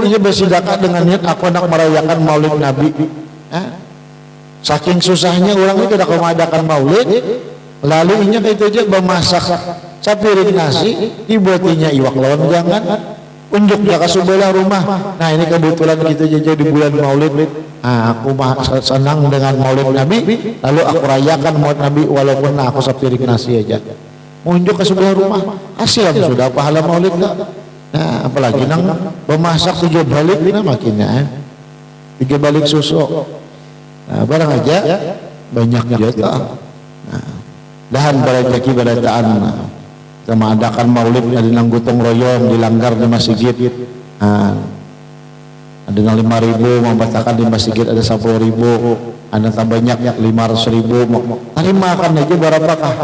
ieu bersedekah dengan niat aku hendak merayakan Maulid Nabi. Saking susahnya orang itu tidak mengadakan Maulid, lalu inya itu aja memasak sapiring nasi, dibuatinya iwak lonjangan, unjuk ke sebelah rumah. Nah ini kebetulan kita jajan di bulan Maulid. Aku senang dengan Maulid Nabi, lalu aku rayakan Maulid Nabi walaupun aku sapiring nasi aja. Unjuk ke sebelah rumah, hasil sudah pahala Maulid lah. Nah apalagi nang memasak 7 balik, nah makinnya 3 balik susu. Nah, barang aja banyak juta. Nah, dahan berajaki berataan. Sama adakan Maulid di gotong royong dilanggar di masjid. Ada yang 5.000 membatakan di masjid ada 10.000, ada banyak 500.000. Makan aja berapakah?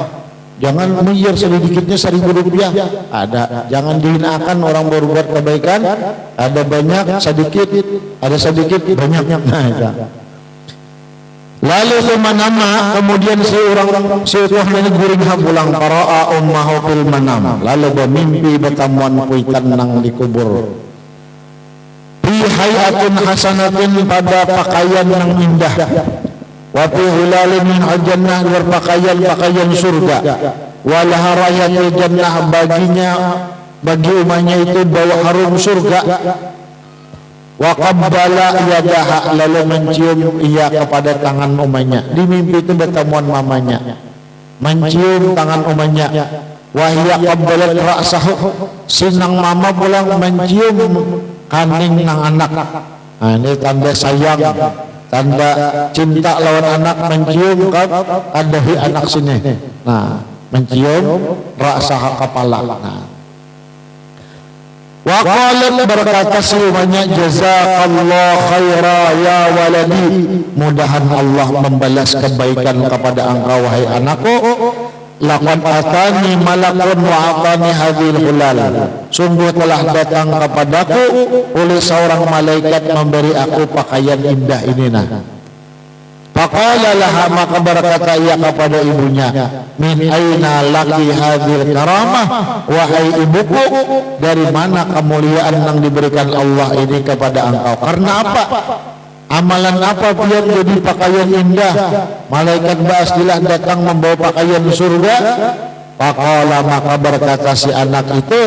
Jangan menyer sedikitnya 1.000 rupiah. Ada, jangan dihinakan orang berbuat kebaikan. Ada banyak sedikit, ada sedikit banyak. Nah, itu. Lalu nama kemudian si utuhnya ini guring pulang para'a ummahu fil manam, lalu bermimpi bertemuan kuitan nang dikubur fi hayatun hasanatin pada pakaian yang indah wa fi hulalin min jannah berpakaian surga wal harayatil jannah bagi umatnya itu bawa harum surga wa qabbala yadaha lalu mencium ia kepada tangan umatnya. Di mimpi itu bertemuan mamanya mencium tangan umatnya. Wa hiya qabbalat ra'sahu sinang mama pulang mencium kaning nang anak. Nah ini tanda sayang, tanda cinta lawan anak, mencium kadahi anak sini. Nah mencium ra'saha kepala. Nah wa qalat berkata semuanya jazakallahu khaira ya waladi, mudahan Allah membalas kebaikan kepada engkau wahai anakku. Laqad atani malakun wa atani hadhil hulal, sungguh telah datang kepadaku oleh seorang malaikat memberi aku pakaian indah ini. Faqala laha, maka berkata ia kepada ibunya, min aina laki hadhil karamah, wahai ibuku, dari mana kemuliaan yang diberikan Allah ini kepada engkau? Karena apa? Amalan apa biar jadi pakaian indah? Malaikat ba'asdilah datang membawa pakaian surga. Faqala, maka berkata si anak itu,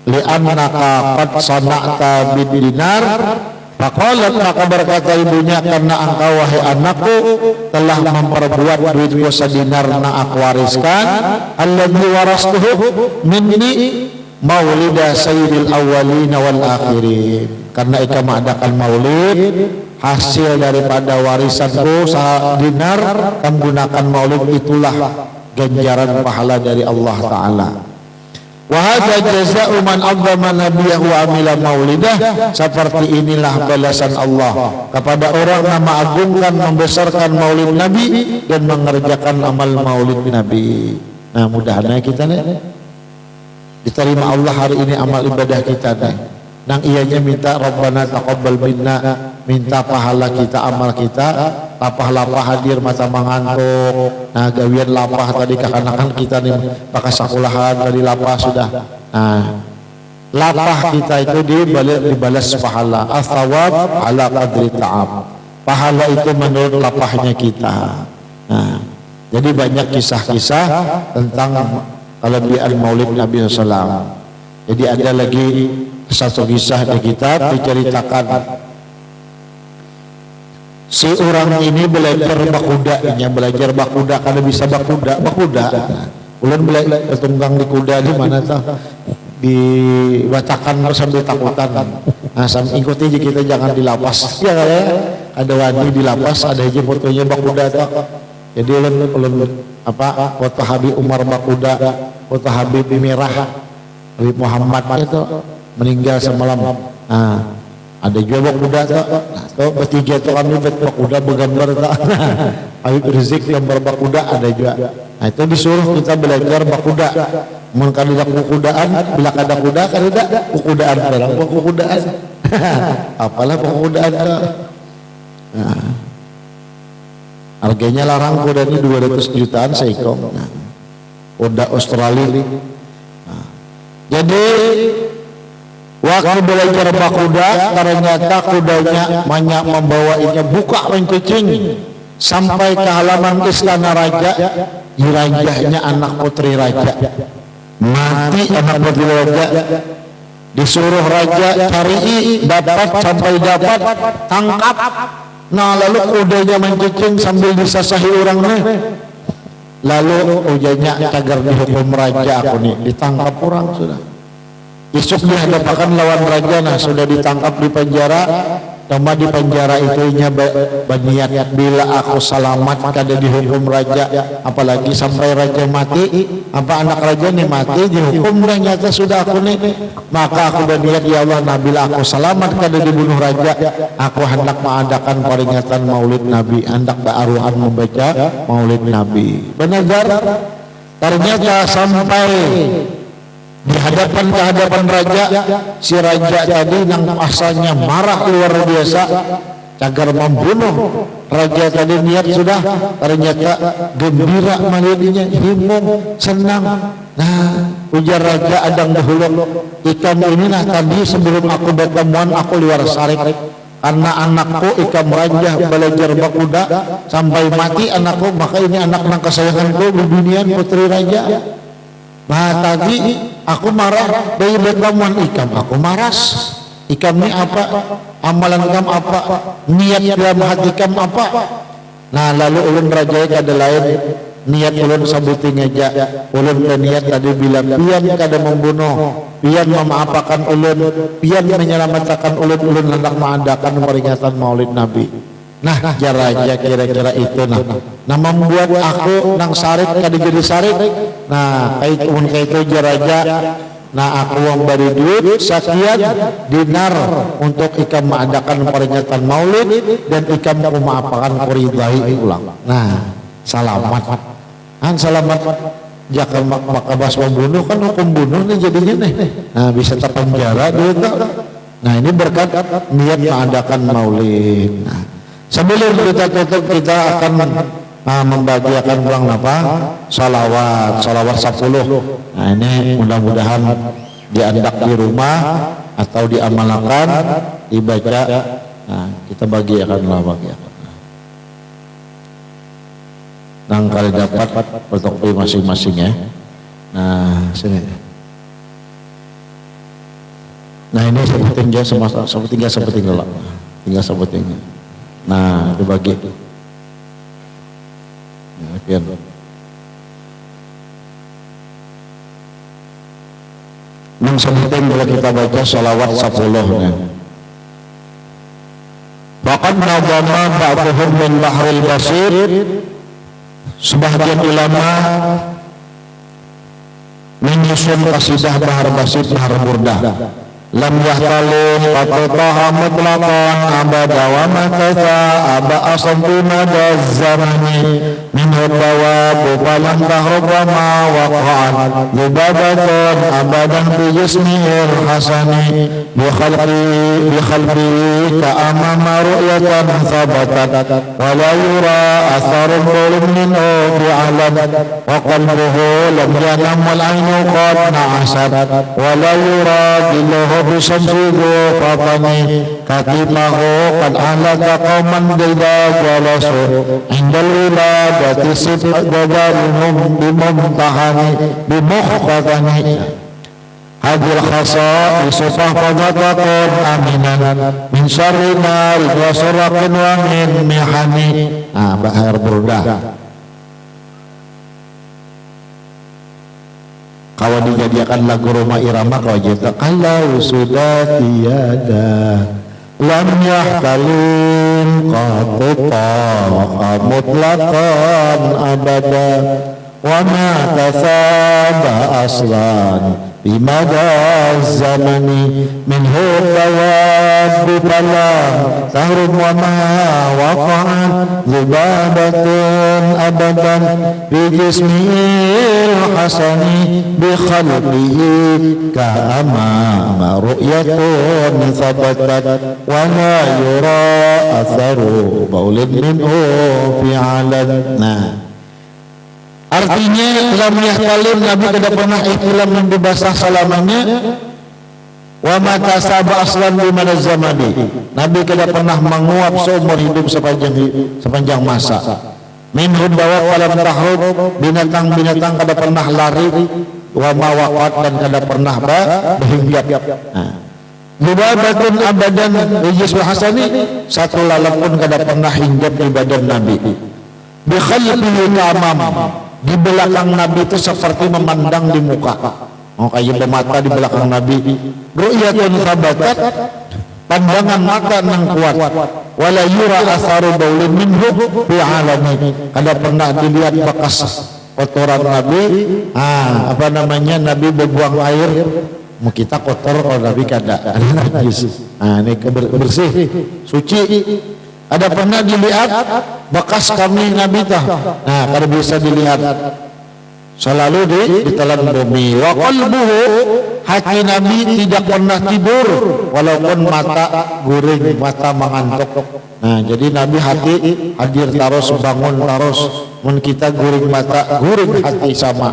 li'annaka qad sana'ta bidinar. Faqalat, maka berkata ibunya, karena engkau wahai anakku telah memperbuat duitku sedinar na aku wariskan, alladzi warastuhu minni maulida sayyidil awwalin wal akhirin, karena ika mengadakan maulid hasil daripada warisanku sedinar, kamu gunakan maulid, itulah ganjaran pahala dari Allah Ta'ala. Wa hadza jazaa'u man 'azzama nabiyahu wa amila maulidah, seperti inilah balasan Allah kepada orang yang mengagungkan membesarkan maulid Nabi dan mengerjakan amal maulid Nabi. Nah mudah-mudahan kita nih diterima Allah hari ini amal ibadah kita nih. Nang ianya minta Rabbana taqabbal minna, minta pahala kita, amal kita, lapah-lapah hadir mata mengantuk. Nah gawian lapah tadi kekanakan kita nih pakai sakulahan tadi lapah sudah. Nah lapah kita itu dibalas pahala, as-sawab ala qadri ta'ab, pahala itu menurut lapahnya kita. Nah jadi banyak kisah-kisah tentang kelebihan maulid Nabi SAW. Jadi ada lagi satu kisah di kitab diceritakan si orang ini belajar bakuda karena bisa bakuda. Ulan belajar tunggang di kuda di mana tuh, dibacakan sambil takutan. Nah sambil ikuti kita jangan di lapas ya, ada wani di lapas, ada aja fotonya bakuda tuh. Jadi ulun apa foto Habib Umar bakuda, foto Habib Merah, Habib Muhammad itu meninggal semalam. Nah, ada juga bakuda tuh, bertiga tuh kami bakuda bergambar tuh. Habib Rizik gambar bakuda ada juga. Nah itu disuruh kita belajar bakuda. Mun kada kukudaan, bila kada kuda kada kukudaan, kadang kukudaan. Apalah kukudaan tuh. Nah, harganya larang kuda ini 200 jutaan seekor. Nah, kuda Australia. Nah, jadi Waktu belajar bakuda, ternyata kudanya banyak membawanya buka mencicing sampai ke halaman istana raja. Rajanya anak putri raja, mati anak putri raja. Disuruh raja cari, dapat sampai dapat, tangkap. Nah lalu kudanya mencicing sambil disasahi orangnya. Lalu ujanya cagar dihukum raja, aku nih ditangkap orang sudah. Besok dihadapkan lawan raja, nah sudah ditangkap di penjara. Nama di penjara itunya berniat bila aku selamat kada dihukum raja, apalagi sampai raja mati, apa anak raja nih mati dihukum ternyata sudah aku nih, maka aku berniat ya Allah, nah bila aku selamat kada dibunuh raja, aku hendak mengadakan peringatan Maulid Nabi, hendak bearuhan membaca Maulid Nabi. Benar, ternyata sampai di hadapan raja, si raja tadi nang asalnya marah luar biasa, cagar membunuh. Raja tadi niat sudah, ternyata gembira melihatnya, himung, senang. Nah, ujar raja adang dahulu, ikan ini nah tadi sebelum aku bertemuan aku luar sarik, karena anakku ikam raja belajar bakuda sampai mati anakku, maka ini anak nang kesayanganku di dunia, putri raja. Nah tadi aku marah dari bertemuan ikam, aku maras. Ikam ini apa? Amalan ikam apa? Niat dalam hati ikam apa? Nah lalu ulun raja kada lain niat ulun sabuting aja. Ulun berniat tadi bilang pian kada membunuh, pian memaafkan ulun, pian menyelamatkan ulun, ulun hendak mengadakan peringatan Maulid Nabi. Nah raja kira-kira itu nah membuat aku nang sarik kada jadi sarik. Nah kayak itu raja, nah aku memberi duit sekian dinar untuk ikam mengadakan peringatan Maulid dan ikam memaafkan kuridai ulang. Nah selamat jangan maka bas membunuh kan hukum bunuh nih jadinya nih. Nah bisa terpenjara dulu. Nah ini berkat niat mengadakan Maulid. Nah sebelum kita tutup kita akan membagikan ulang apa? Salawat 10. Nah ini mudah-mudahan diandak di rumah atau diamalkan, dibaca. Nah kita bagikan lah bagikan. Nang kali dapat fotokopi masing-masing ya. Nah sini. Nah ini seperti lah. Tinggal sebutin. Nah dibagi. Ya, yang penting bila kita baca salawat 10-nya. Bahkan nazama ba'dhum min bahril basir, sebagian ulama menyusun qasidah bahar basir, bahar burdah. Lam yahtalin qatataha mutlaqan abada wa matasa aba asabbi madaz zamani minhu dawabu falam tahrub wa ma waqa'an libadatan abadan bi jismihil hasani bi khalqi ka'amama ru'yatan thabatat wa la yura atharun qulun minhu bi'alam wa qalbuhu lam yanam wal aynu qad na'asat wa la yura biluhu bisamsidu fatani katimahu qad alaka qawman bida jalasu indal wiladati sibadaruhum bimumtahani bimukhtatani hadil khasa isufah fadatakun aminan min syarri nar wa suraqin wa min mihani. Bahar burdah kalau dijadikan lagu Roma Irama kau jeta kalau sudah tiada lam yahtalin qatata mutlaqan abada wa ma tasaba aslan bimada zamani minhu tawab fala tahrub wa ma waqa'an zubabatun abadan bi jismil hasani bi khalqihi ka'ama ru'yatun thabatat wa la yura atharu baulid minhu fi alam. Nah artinya lam yahtalim, Nabi tidak pernah ihtilam yang dibasah selamanya Wa mata saba aslan di mana zamani. Nabi tidak pernah menguap seumur hidup sepanjang masa. Minhum bawa walam tahrud, binatang-binatang kada pernah lari, wa ma waqat dan kada pernah berhinggap. Mubabatun abadan rijis wa hasani, satu lalat pun kada pernah hinggap di badan Nabi. Bi khalqihi ta'amam, di belakang Nabi itu seperti memandang di muka. Oh, kayak mata di belakang Nabi. Ru'yatun thabatat, pandangan mata nang kuat. Wala yura atharu baulin minhu fi alami. Kada pernah dilihat bekas kotoran Nabi. Apa namanya, Nabi berbuang air. Mau kita kotor kalau Nabi kada. Najis. Ini bersih, suci. Ada pernah dilihat bekas kami Nabi tah. Kada bisa dilihat. Selalu ditelan bumi. Wa qalbuhu, hati Nabi tidak pernah tidur walaupun mata guring, mata mengantuk. Jadi Nabi hati hadir terus, bangun terus. Mun kita guring mata, guring hati sama.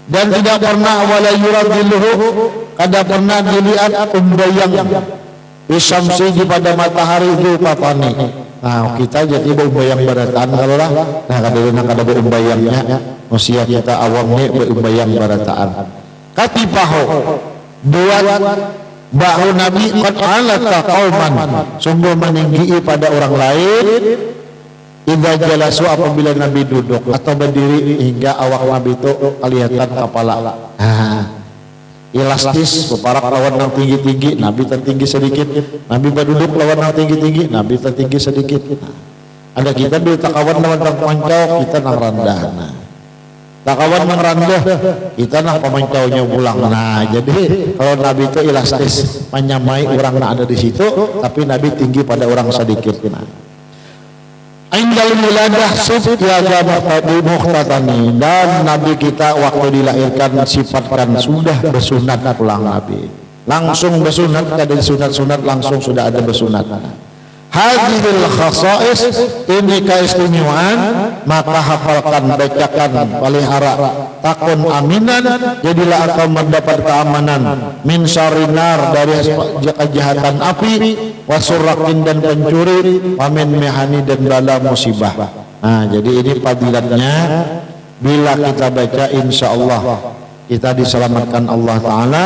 Dan tidak pernah wala yuradilluhu, kada pernah dilihat umbayang bisyamsi di pada matahari itu patani. Kita jadi berumbayang barataan kalau lah. Kada berumbayangnya. Usia kita awamnya berumbayang barataan. Katipahu, buat bahu Nabi qad alata qauman, sungguh meninggi pada orang lain. Idza jalasu, apabila Nabi duduk atau berdiri hingga awak Nabi itu kelihatan kepala. Elastis, beparak lawan yang tinggi-tinggi, Nabi tertinggi sedikit. Nabi berduduk lawan yang tinggi-tinggi, Nabi tertinggi sedikit. Ada kita dulu takawan lawan yang pancau, kita nang rendah. Takawan nang rendah, kita nang pemancaunya pulang. Jadi kalau Nabi itu elastis, menyamai orang yang ada di situ, tapi Nabi tinggi pada orang sedikit. Indal wiladah subtiaga mukhtatani, dan Nabi kita waktu dilahirkan sifatkan sudah bersunat pulang Nabi. Langsung bersunat, kada disunat-sunat, langsung sudah ada bersunat. Hadhil khasais, ini keistimewaan, maka hafalkan, bacakan, pelihara, takun aminan, jadilah engkau mendapat keamanan. Min syarinar, dari kejahatan api, wasurakin dan pencuri, wamin mehani dan bala musibah. Jadi ini fadilatnya, bila kita baca insya Allah kita diselamatkan Allah Ta'ala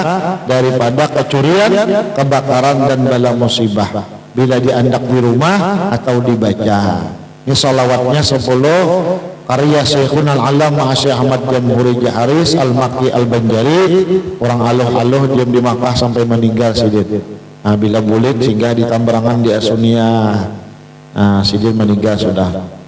daripada kecurian, kebakaran dan bala musibah. Bila diandak di rumah atau dibaca. Ini salawatnya 10 karya Syekhun Al-Alama Syekh Ahmad Jamhuri Jaharis Al-Makki Al-Banjari, orang aluh-aluh diam di Makkah sampai meninggal sidin. Bila bulit sehingga di Tambarangan di Asunia, sidin meninggal sudah.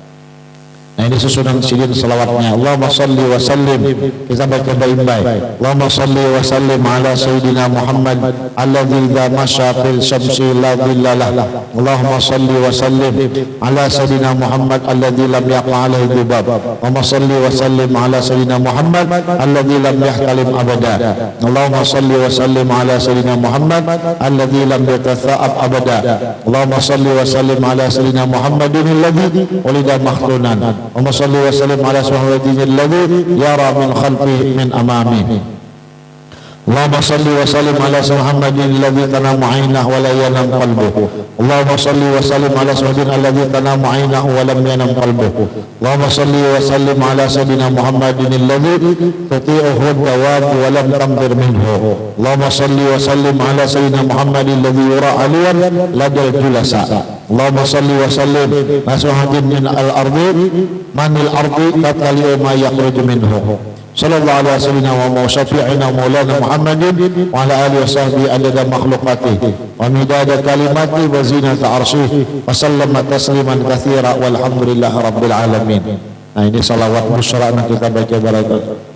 Ini susunan sidin salawatnya. Allahumma salli wa sallim, kita baca baik-baik. Allahumma salli wa sallim ala sayyidina Muhammad alladzi idza masya fil syamsi la dhillalah. Allahumma salli wa sallim ala sayyidina Muhammad alladzi lam yaqa alaihi dhubab. Allahumma salli wa sallim ala sayyidina Muhammad alladzi lam yahtalim abada. Allahumma salli wa sallim ala sayyidina Muhammad alladzi lam yatatha'ab abada. Allahumma salli wa sallim ala sayyidina Muhammadin alladzi ulida makhlunan. Allahumma salli wa sallim ala sayyidina alladzi yara min khalfihi min amamihi. Allahumma salli wa sallim ala sayyidina Muhammadin alladzi tanamu 'ainuhu wa la yanam qalbuhu. Allahumma salli wa sallim ala sayyidina alladzi tanamu 'ainuhu wa lam yanam qalbuhu. Allahumma salli wa sallim ala sayyidina Muhammadin alladzi tuti'uhu ad-dawab wa lam tamdir minhu. Allahumma salli wa sallim ala sayyidina Muhammadin alladzi yura 'aliyan ladal julasa. Allahumma salli wa sallim mas'uhadin min al-ardi manil ardi tatali'u ma yakhruju minhu. Sallallahu alaihi wasallam wa syafi'ina maulana Muhammadin wa ala alihi wa sahbihi adada makhluqatihi wa midada kalimati wa zinata arsyihi wa sallama tasliman katsira walhamdulillahi rabbil alamin. Ini salawat musyara yang kita baca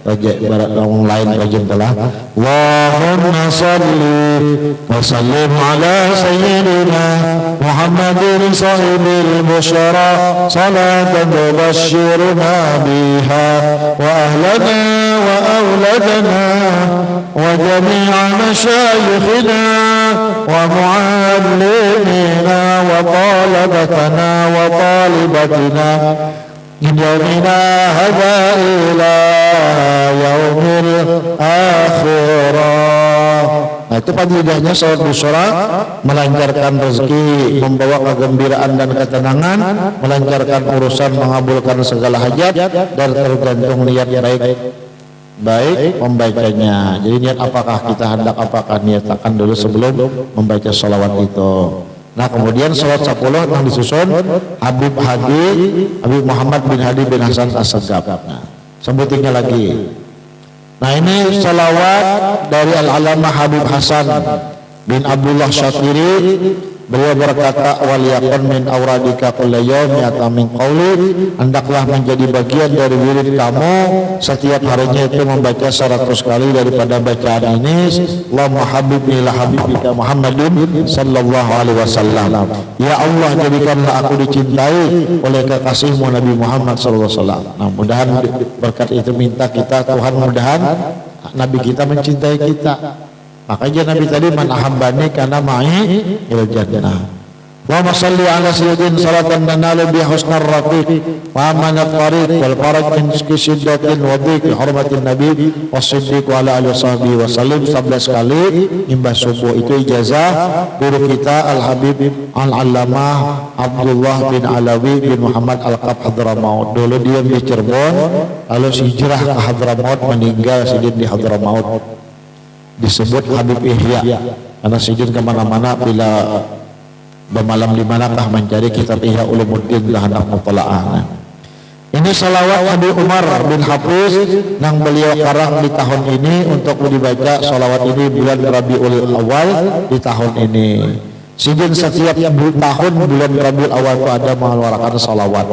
orang lain baca telah. Allahumma salli wa sallim ala sayyidina Muhammadin sahibil busyara salatan tubashshiruna biha wa ahlana wa awladana wa jami'a masyayikhina wa muallimina wa talabatana wa talibatina يومنا هذا إلى يوم الآخرة. Nah, itu fadilahnya salat busra, melancarkan rezeki, membawa kegembiraan dan ketenangan, melancarkan urusan, mengabulkan segala hajat, dan tergantung niat baik membacanya. Jadi niat apakah kita hendak, apakah niatakan dulu sebelum membaca salawat itu. Nah, kemudian salat 10 yang disusun Habib Muhammad bin Hadi bin Hasan As-Sagaf. Nah, sebutinnya lagi. Nah, ini salawat dari Al-Alamah Habib Hasan bin Abdullah Syatiri. Beliau berkata, waliyakun min awradika kulla yawmi min qawli, hendaklah menjadi bagian dari wirid kamu setiap harinya itu membaca 100 kali daripada bacaan ini, Allahumma habibni ila habibika Muhammadin sallallahu alaihi wasallam. Ya Allah, jadikanlah aku dicintai oleh kekasihmu Nabi Muhammad sallallahu alaihi wasallam. Nah, mudahan berkat itu minta kita, Tuhan mudahan Nabi kita mencintai kita. Makanya Nabi tadi, man ahabbani kana ma'i ila jannah. Allahumma salli ala sayyidin salatan nanalu bi husnar rafiq wa amanat tariq wal faraj min shiddatin wa dhiq hurmatin nabi was-siddiq wa ala alihi washabihi wa sallim 11 kali imbas subuh. Itu ijazah guru kita Al-Habib Al-Allamah Abdullah bin Alawi bin Muhammad Al-Qab Hadramaut. Dulu dia di Cirebon, lalu hijrah ke Hadramaut, meninggal sidin di Hadramaut. Disebut Habib Ihya karena sidin kemana-mana bila bermalam di manakah mencari kitab Ihya Ulumuddin lah hendak mutola'ah. Ini salawat Habib Umar bin Hafiz yang beliau karang di tahun ini untuk dibaca. Salawat ini bulan Rabiul Awal di tahun ini. Sidin setiap tahun bulan Rabiul Awal itu ada mengeluarkan salawat.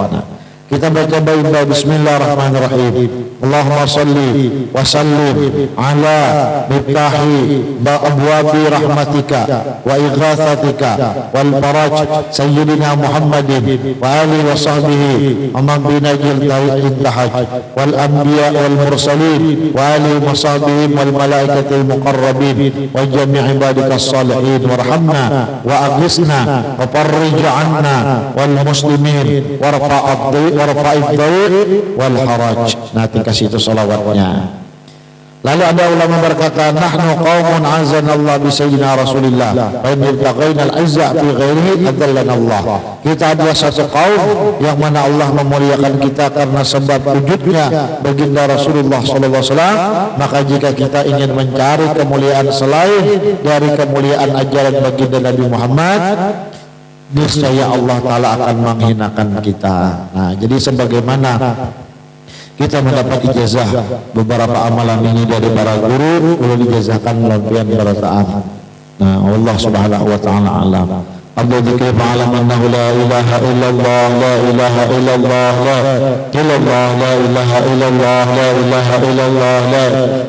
Kita baca baik-baik. Bismillahirrahmanirrahim. Allahumma salli wa sallim ala miftahi abwabi rahmatika wa ighathatika wal faraj sayyidina Muhammadin wa alihi wa sahbihi amman binajil intahaj wal anbiya wal mursalin wa alihi wa sahbihi wal malaikatil muqarrabin wa jami' ibadikas salihin warhamna wa aghithna wa farrij 'anna wal muslimin warfa'id dhawi wal haraj. Nanti kasih itu salawatnya. Lalu ada ulama berkata, nahnu qaumun azanallah bi sayyidina Rasulillah wa in taqaina al-izza fi ghairihi adallana Allah. Kita adalah satu kaum yang mana Allah memuliakan kita karena sebab wujudnya baginda Rasulullah sallallahu alaihi wasallam. Maka jika kita ingin mencari kemuliaan selain dari kemuliaan ajaran baginda Nabi Muhammad, niscaya Allah Ta'ala akan menghinakan kita. Nah, jadi sebagaimana kita mendapat ijazah beberapa amalan ini dari para guru, perlu dijazahkan melalui berataan. Nah, Allah Subhanahu wa Ta'ala alam. Abdu dzikri fa'alam annahu la ilaha illallah, la ilaha illallah, la illallah, la ilaha illallah, la ilaha illallah, la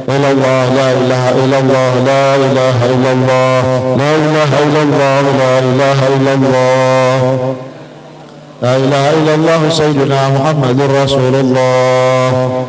illallah, la ilaha illallah, la ilaha illallah, la ilaha illallah, la ilaha illallah, la ilaha illallah sayyidina Muhammadur Rasulullah.